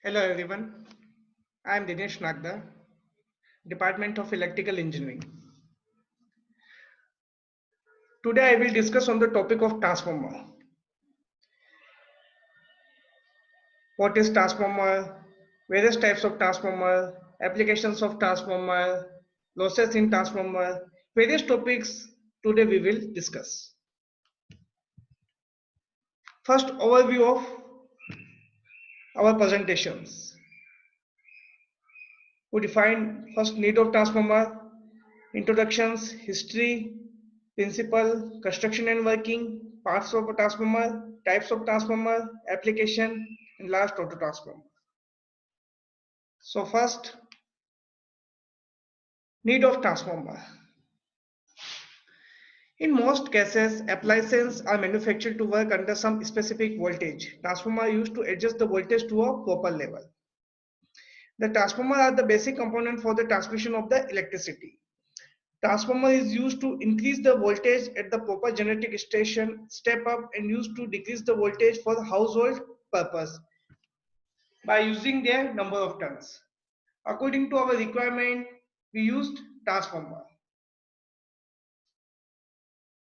Hello everyone, I am Dinesh Nagda, Department of Electrical Engineering. Today I will discuss on the topic of transformer. What is transformer? Various types of transformer, applications of transformer, losses in transformer, various topics today we will discuss. First overview of our presentations. We define first need of transformer, introductions, history, principle, construction and working, parts of a transformer, types of transformer, application, and last auto transformer. So first, need of transformer. In most cases, appliances are manufactured to work under some specific voltage. Transformer are used to adjust the voltage to a proper level. The transformer are the basic component for the transmission of the electricity. Transformer is used to increase the voltage at the proper generating station, step up, and used to decrease the voltage for household purpose by using their number of turns. According to our requirement, we used transformer.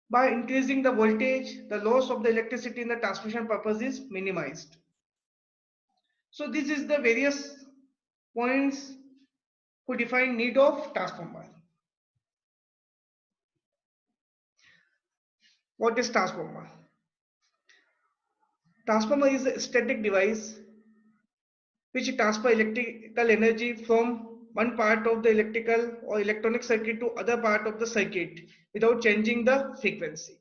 By increasing the voltage, the loss of the electricity in the transmission purpose is minimized. So this is the various points to define need of transformer. What is transformer? Transformer is a static device which transfer electrical energy from one part of the electrical or electronic circuit to other part of the circuit without changing the frequency.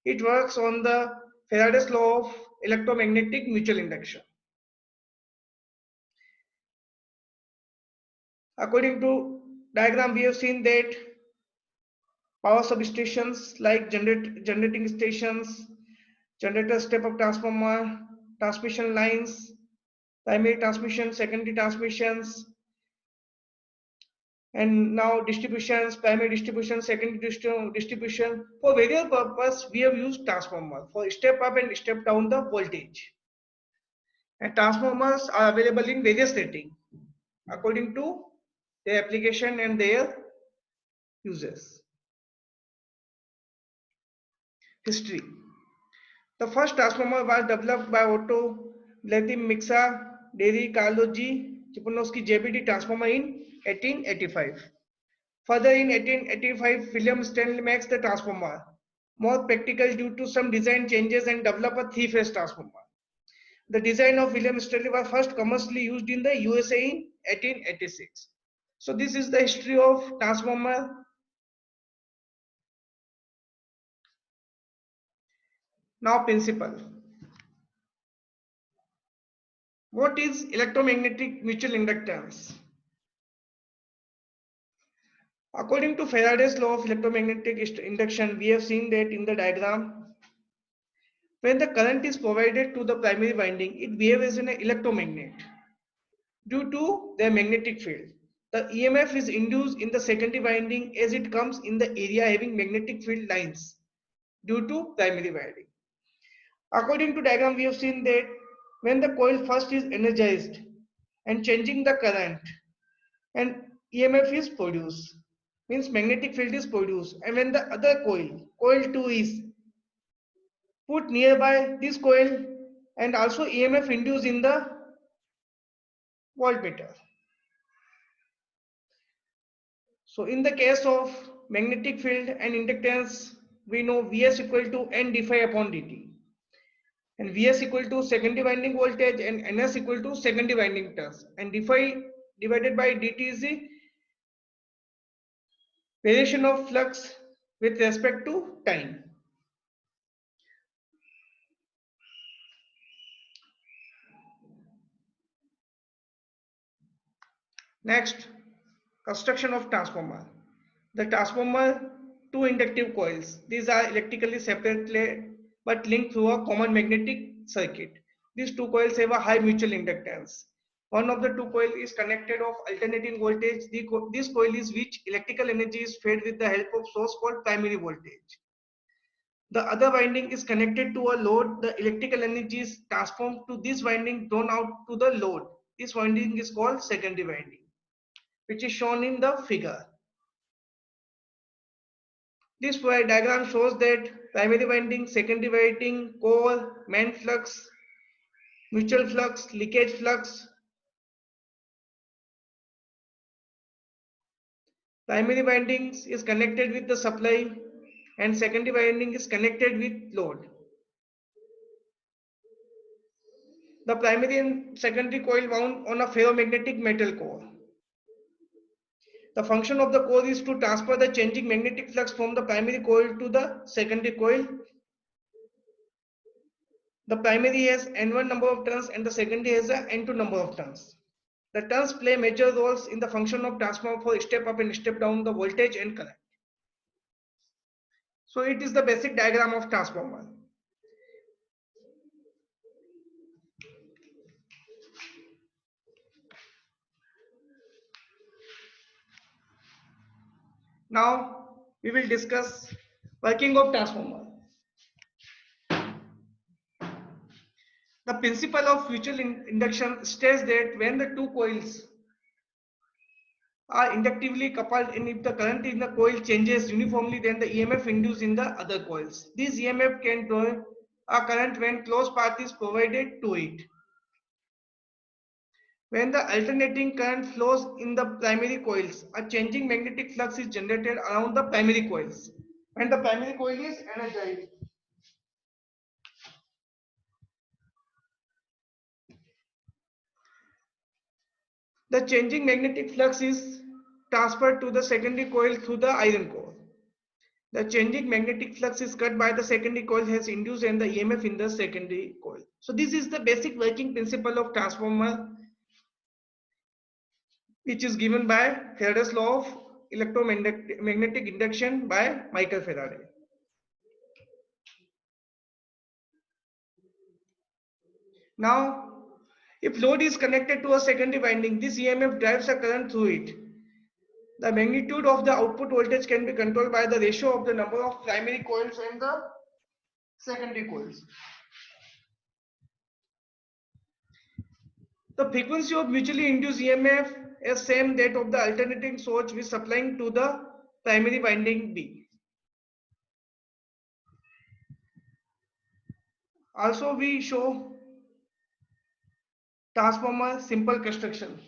It works on the Faraday's law of electromagnetic mutual induction. According to diagram, we have seen that power substations like generating stations, generator step-up transformer, transmission lines, primary transmission, secondary transmissions, and now distributions, primary distribution, secondary distribution. For various purpose, we have used transformer for step up and step down the voltage. And transformers are available in various rating according to their application and their uses. History. The first transformer was developed by Otto Vladimir Mixa Dairy Carlo G. Chiponovsky JBD transformer in 1885. Further in 1885, William Stanley makes the transformer more practical due to some design changes and develop a three-phase transformer. The design of William Stanley was first commercially used in the USA in 1886. So this is the history of transformer. Now principle. What is electromagnetic mutual inductance? According to Faraday's law of electromagnetic induction, we have seen that in the diagram, when the current is provided to the primary winding, it behaves as an electromagnet due to their magnetic field. The EMF is induced in the secondary winding as it comes in the area having magnetic field lines due to primary winding. According to diagram, we have seen that when the coil first is energized and changing the current, and EMF is produced, means magnetic field is produced, and when the other coil 2 is put nearby this coil, and also EMF induced in the voltmeter. So in the case of magnetic field and inductance, we know Vs equal to N d phi upon dt, and Vs equal to secondary winding voltage and Ns equal to secondary winding turns, and d phi divided by dt is the variation of flux with respect to time. Next, construction of transformer. The transformer, two inductive coils. These are electrically separately but linked through a common magnetic circuit. These two coils have a high mutual inductance. One of the two coils is connected of alternating voltage. This coil is which electrical energy is fed with the help of source called primary voltage. The other winding is connected to a load. The electrical energy is transformed to this winding, drawn out to the load. This winding is called secondary winding, which is shown in the figure. This diagram shows that primary winding, secondary winding, core, main flux, mutual flux, leakage flux. Primary winding is connected with the supply and secondary winding is connected with load. The primary and secondary coil wound on a ferromagnetic metal core. The function of the core is to transfer the changing magnetic flux from the primary coil to the secondary coil. The primary has N1 number of turns and the secondary has a N2 number of turns. The turns play major roles in the function of transformer for step up and step down the voltage and current. So it is the basic diagram of transformer. Now we will discuss working of transformer. The principle of mutual induction states that when the two coils are inductively coupled and if the current in the coil changes uniformly, then the EMF induced in the other coils. This EMF can draw a current when closed path is provided to it. When the alternating current flows in the primary coils, a changing magnetic flux is generated around the primary coils. When the primary coil is energized, the changing magnetic flux is transferred to the secondary coil through the iron core. The changing magnetic flux is cut by the secondary coil has induced and the EMF in the secondary coil. So this is the basic working principle of transformer, which is given by Faraday's law of electromagnetic induction by Michael Faraday. Now, if load is connected to a secondary winding, this EMF drives a current through it. The magnitude of the output voltage can be controlled by the ratio of the number of primary coils and the secondary coils. The frequency of mutually induced EMF is same that of the alternating source which supplying to the primary winding B. Also, we show transformer simple construction.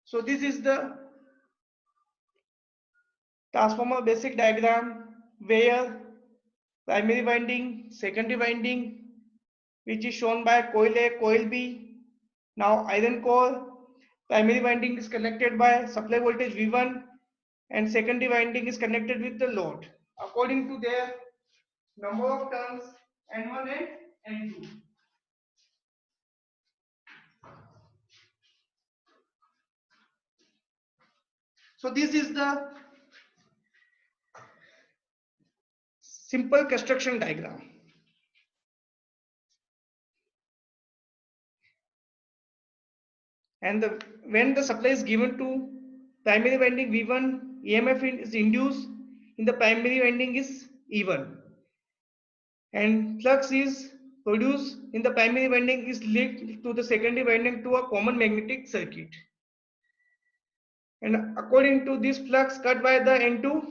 So this is the transformer basic diagram where primary winding, secondary winding, which is shown by coil A, coil B. Now iron core, primary winding is connected by supply voltage V1 and secondary winding is connected with the load according to their number of turns N1 and N2. So this is the simple construction diagram. And when the supply is given to primary winding V1, EMF is induced in the primary winding is E1 and flux is produced in the primary winding is linked to the secondary winding to a common magnetic circuit. And according to this flux cut by the N2,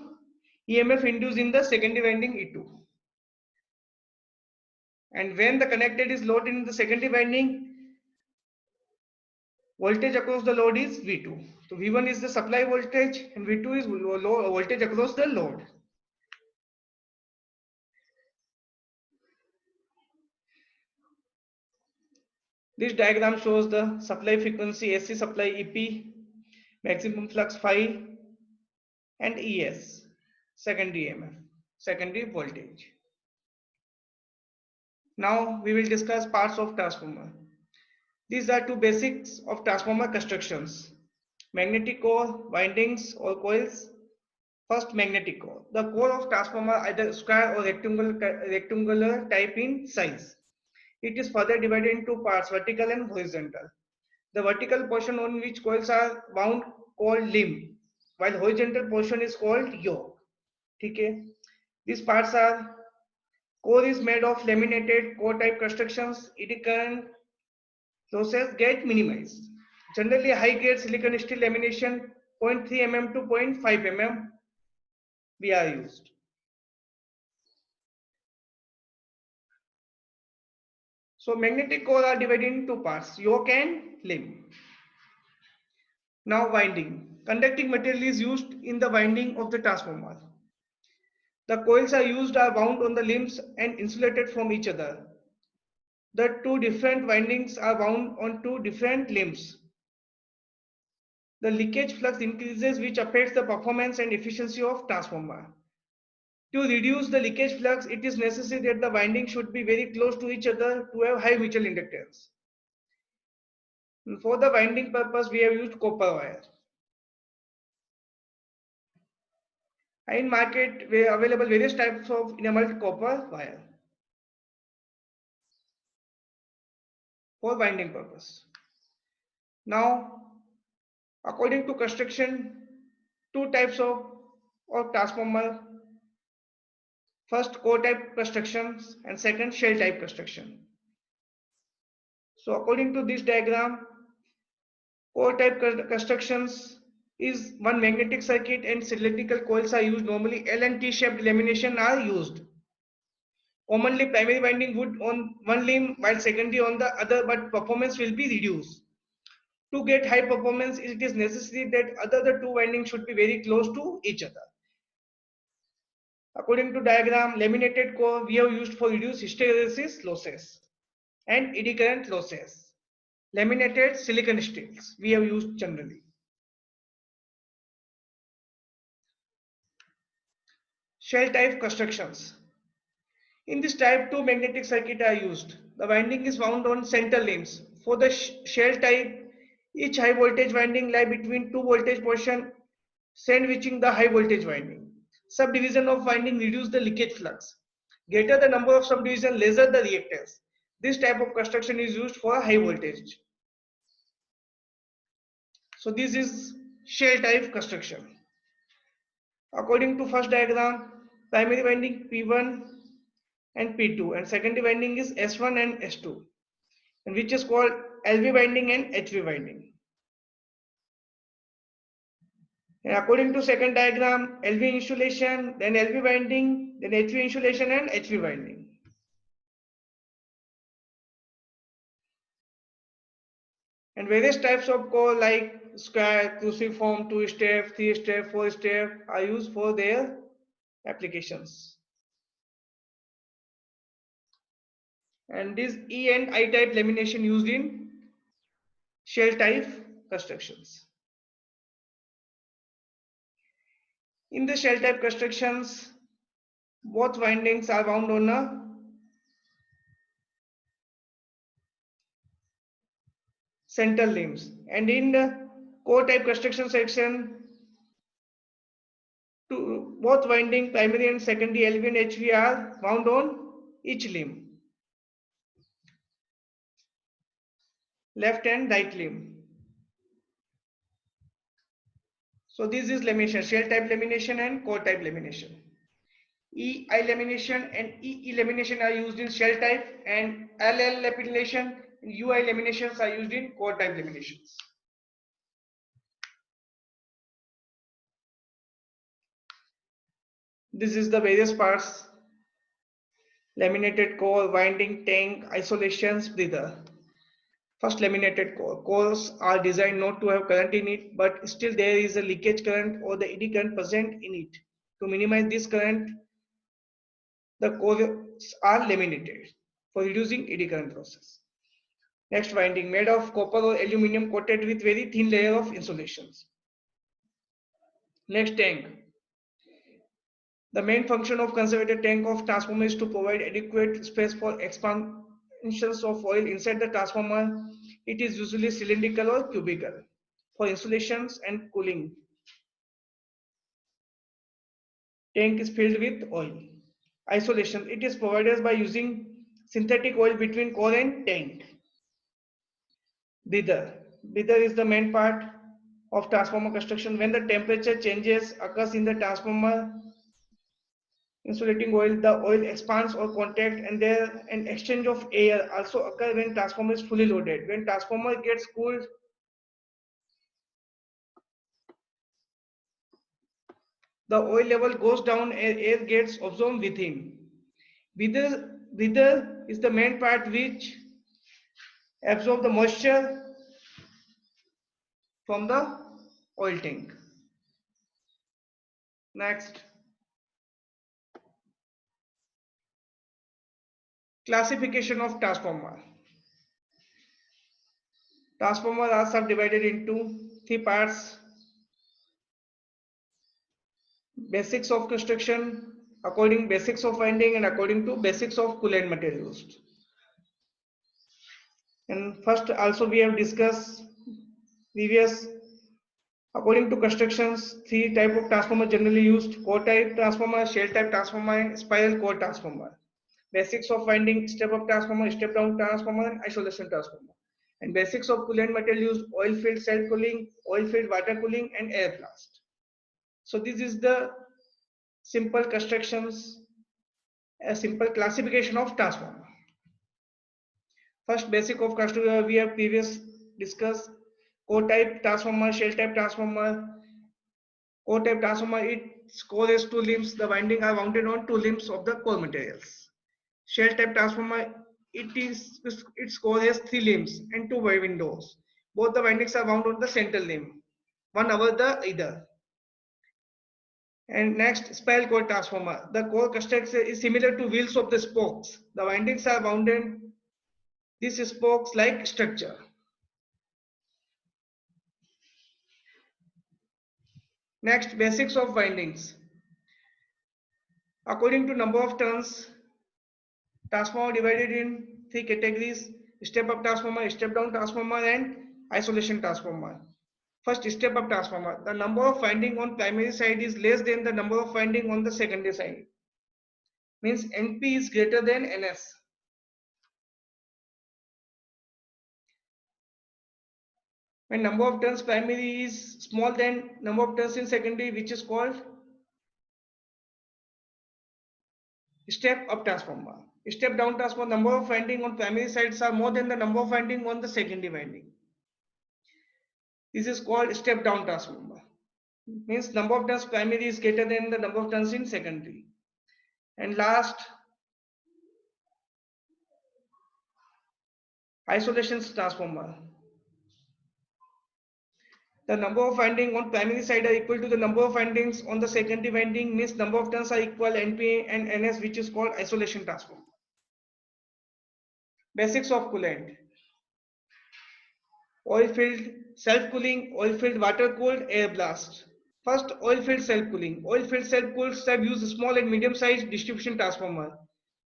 EMF induced in the secondary winding E2. And when the connected is load in the secondary winding, voltage across the load is V2. So V1 is the supply voltage and V2 is voltage across the load. This diagram shows the supply frequency AC supply EP, maximum flux phi and ES, secondary EMF, secondary voltage. Now we will discuss parts of transformer. These are two basics of transformer constructions: magnetic core, windings or coils. First, magnetic core. The core of transformer either square or rectangular type in size. It is further divided into parts, vertical and horizontal. The vertical portion on which coils are wound called limb, while horizontal portion is called yoke. ठीक है. These parts are: core is made of laminated core type constructions. Eddy current losses get minimized. Generally, high grade silicon steel lamination 0.3 mm to 0.5 mm we are used. So magnetic core are divided in two parts, yoke and limb. Now winding. Conducting material is used in the winding of the transformer. The coils are used are wound on the limbs and insulated from each other. The two different windings are wound on two different limbs. The leakage flux increases, which affects the performance and efficiency of transformer. To reduce the leakage flux, it is necessary that the windings should be very close to each other to have high mutual inductance. And for the winding purpose, we have used copper wire. In market, we are available various types of enameled copper wire for winding purpose. Now, according to construction, two types of transformer. First, core type constructions and second, shell type construction. So according to this diagram, core type constructions is one magnetic circuit and cylindrical coils are used. Normally L and T shaped lamination are used. Commonly primary winding would on one limb while secondary on the other, but performance will be reduced. To get high performance, it is necessary that the two windings should be very close to each other. According to diagram, laminated core we have used for reduced hysteresis losses and eddy current losses. Laminated silicon steels we have used generally. Shell type constructions. In this type, two magnetic circuit are used. The winding is wound on center limbs. For the shell type, each high voltage winding lie between two voltage portion sandwiching the high voltage winding. Subdivision of winding reduce the leakage flux. Greater the number of subdivision, lesser the reactance. This type of construction is used for high voltage. So this is shell type construction. According to first diagram, primary winding P1 and P2 and secondary winding is S1 and S2, and which is called LV winding and HV winding. And according to second diagram, LV insulation, then LV winding, then HV insulation and HV winding. And various types of core like square, cruciform, 2-step, 3-step, 4-step are used for their applications. And this E and I type lamination used in shell type constructions. In the shell type constructions, both windings are wound on a center limbs, and in the core type construction section, both winding primary and secondary LV and HV are wound on each limb, left and right limb. So this is lamination, shell type lamination and core type lamination. EI lamination and EE lamination are used in shell type, and LL lamination and UI laminations are used in core type laminations. This is the various parts: laminated core, winding, tank, isolations, breather. First, laminated core. Cores are designed not to have current in it, but still there is a leakage current or the eddy current present in it. To minimize this current, the cores are laminated for reducing eddy current losses. Next, winding, made of copper or aluminum coated with very thin layer of insulations. Next, tank. The main function of conservative tank of transformer is to provide adequate space for expansions of oil inside the transformer. It is usually cylindrical or cubical for insulations and cooling. Tank is filled with oil. Isolation. It is provided by using synthetic oil between core and tank. Breather. Breather is the main part of transformer construction. When the temperature changes occurs in the transformer, insulating oil, the oil expands or contract, and there an exchange of air also occur when transformer is fully loaded. When transformer gets cooled, the oil level goes down and air gets absorbed within. Breather is the main part which absorbs the moisture from the oil tank. Next, classification of transformer. Transformers are subdivided into three parts: basics of construction, according basics of winding, and according to basics of coolant material used. And first also we have discussed previous, according to constructions, three type of transformer generally used: core type transformer, shell type transformer, and spiral core transformer. Basics of winding: step up transformer, step down transformer, and isolation transformer. And basics of coolant material used: oil filled self cooling, oil filled water cooling, and air blast. So this is the simple constructions, a simple classification of transformer. First, basic of construction we have previous discussed: core type transformer, shell type transformer. Core type transformer, its core has two limbs. The winding are mounted on two limbs of the core materials. Shell type transformer, its core has three limbs and two windows. Both the windings are wound on the central limb, one over the either. And next, spiral core transformer. The core construction is similar to wheels of the spokes. The windings are wound in these spokes like structure. Next, basics of windings. According to number of turns, transformer divided in three categories: step up transformer, step down transformer, and isolation transformer. First, step up transformer. The number of winding on primary side is less than the number of winding on the secondary side. Means NP is greater than NS. When number of turns primary is small than number of turns in secondary, which is called step up transformer. Step down transformer, number of winding on primary sides are more than the number of winding on the secondary winding. This is called step down transformer. Means number of turns primary is greater than the number of turns in secondary. And last, isolation transformer. The number of windings on primary side are equal to the number of windings on the secondary winding, means number of turns are equal NP and NS, which is called isolation transformer. Basics of coolant: oil filled self cooling, oil filled water cooled, air blast. First, oil filled self cooling. Oil filled self cooled sub use small and medium sized distribution transformer.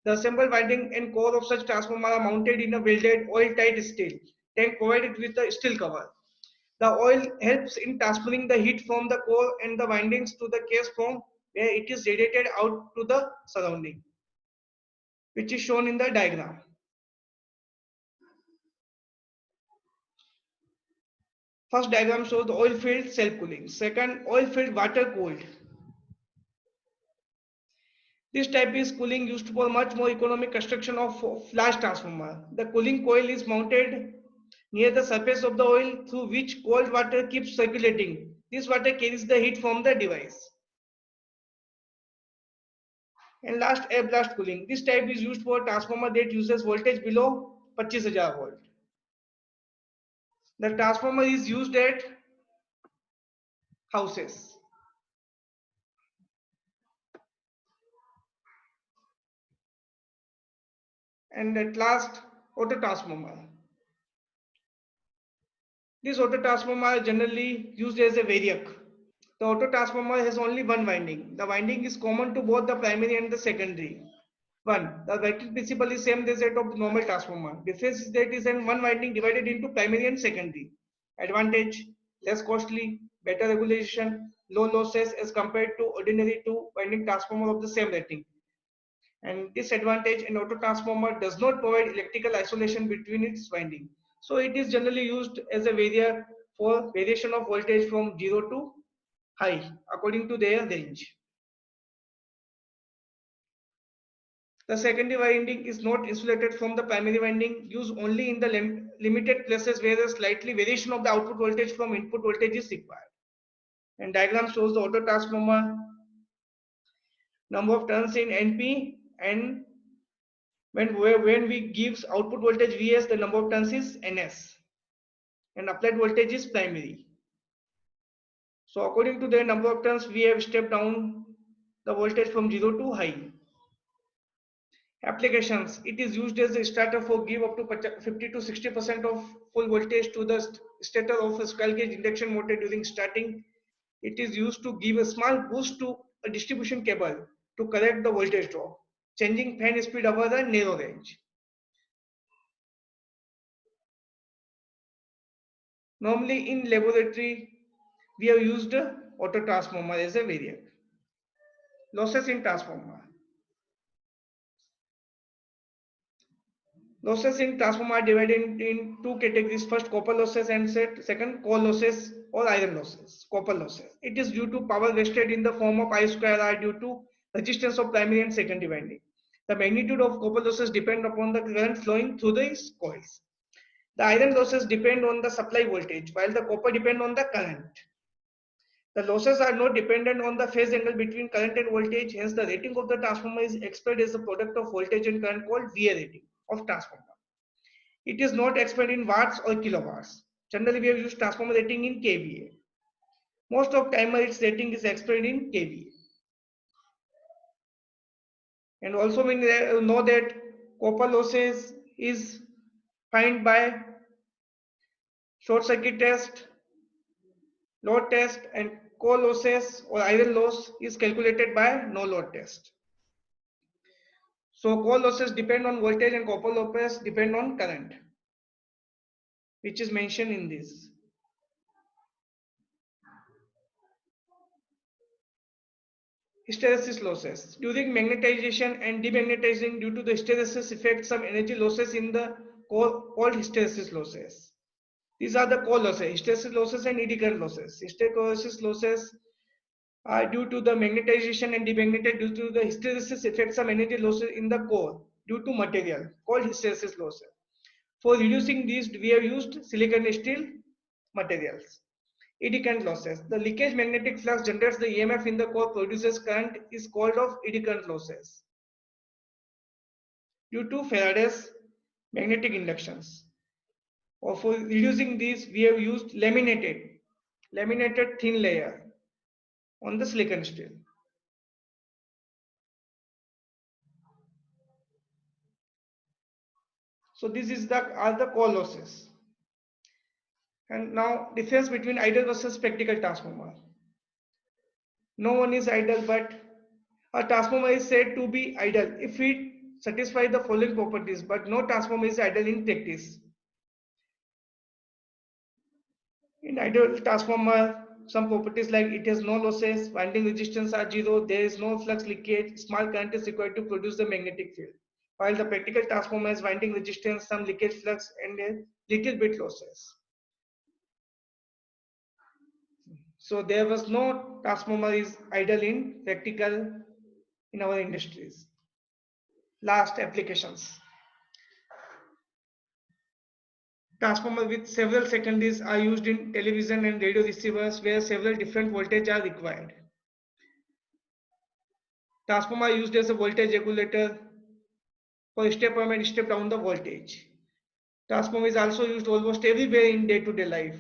The assembled winding and core of such transformer are mounted in a welded oil tight steel tank provided with a steel cover. The oil helps in transferring the heat from the core and the windings to the case from where it is radiated out to the surrounding, which is shown in the diagram. First diagram shows the oil filled self cooling. Second, oil filled water cooled. This type is cooling used for much more economic construction of flash transformer. The cooling coil is mounted near the surface of the oil through which cold water keeps circulating. This water carries the heat from the device. And last, air blast cooling. This type is used for transformer that uses voltage below 25,000 volt. The transformer is used at houses. And at last, auto transformer. This auto transformer is generally used as a variac. The auto transformer has only one winding. The winding is common to both the primary and the secondary. One, the working principle is same as that of the normal transformer. Difference is that is in one winding divided into primary and secondary. Advantage: less costly, better regulation, low losses as compared to ordinary two winding transformer of the same rating. And disadvantage: an auto transformer does not provide electrical isolation between its winding. So it is generally used as a variac for variation of voltage from 0 to high according to their range. The secondary winding is not insulated from the primary winding, used only in the limited places where a slightly variation of the output voltage from input voltage is required. And diagram shows the auto transformer, number of turns in NP, and when we gives output voltage Vs, the number of turns is Ns, and applied voltage is primary. So according to the number of turns, we have stepped down the voltage from 0 to high. Applications: it is used as a starter for give up to 50 to 60% of full voltage to the stator of a squirrel cage induction motor during starting. It is used to give a small boost to a distribution cable to correct the voltage drop, changing fan speed over the narrow range. Normally in laboratory, we have used auto transformer as a variant. Losses in transformer. Losses in transformer are divided in two categories. First, copper losses, and second, coal losses or iron losses. Copper losses. It is due to power wasted in the form of I square R due to resistance of primary and secondary winding. The magnitude of copper losses depend upon the current flowing through these coils. The iron losses depend on the supply voltage, while the copper depend on the current. The losses are not dependent on the phase angle between current and voltage. Hence, the rating of the transformer is expressed as the product of voltage and current called VA rating of transformer. It is not expressed in watts or kilowatts. Generally, we have used transformer rating in kVA. Most of time, its rating is expressed in kVA. And also, we know that copper losses is found by short circuit test, load test, and coal losses or iron loss is calculated by no load test. So coal losses depend on voltage and copper losses depend on current, which is mentioned in this. Hysteresis losses. During magnetization and demagnetizing due to the hysteresis effect, some energy losses in the core called hysteresis losses. These are the core losses, hysteresis losses and eddy current losses. Hysteresis losses are due to the magnetization and demagnetization due to the hysteresis effect, some energy losses in the core due to material called hysteresis losses. For reducing these, we have used silicon steel materials. Eddy current losses. The leakage magnetic flux generates the EMF in the core, produces current, is called of eddy current losses. Due to Faraday's magnetic inductions. Or for reducing these, we have used laminated thin layer on the silicon steel. So this is are the core losses. And now difference between ideal versus practical transformer. No one is idle, but a transformer is said to be idle if it satisfies the following properties, but no transformer is idle in practice. In ideal transformer, some properties like it has no losses, winding resistance are zero, there is no flux leakage, small current is required to produce the magnetic field. While the practical transformer has winding resistance, some leakage flux, and a little bit losses. So there was no transformer is idle in practical in our industries. Last, applications. Transformer with several secondaries are used in television and radio receivers where several different voltages are required. Transformer are used as a voltage regulator for step up and step down the voltage. Transformer is also used almost everywhere in day-to-day life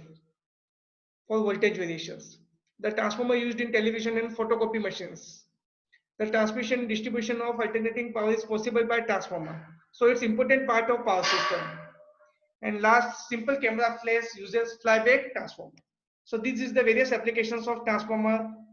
for voltage variations. The transformer used in television and photocopy machines. The transmission and distribution of alternating power is possible by transformer. So it's important part of power system. And last, simple camera flash uses flyback transformer. So this is the various applications of transformer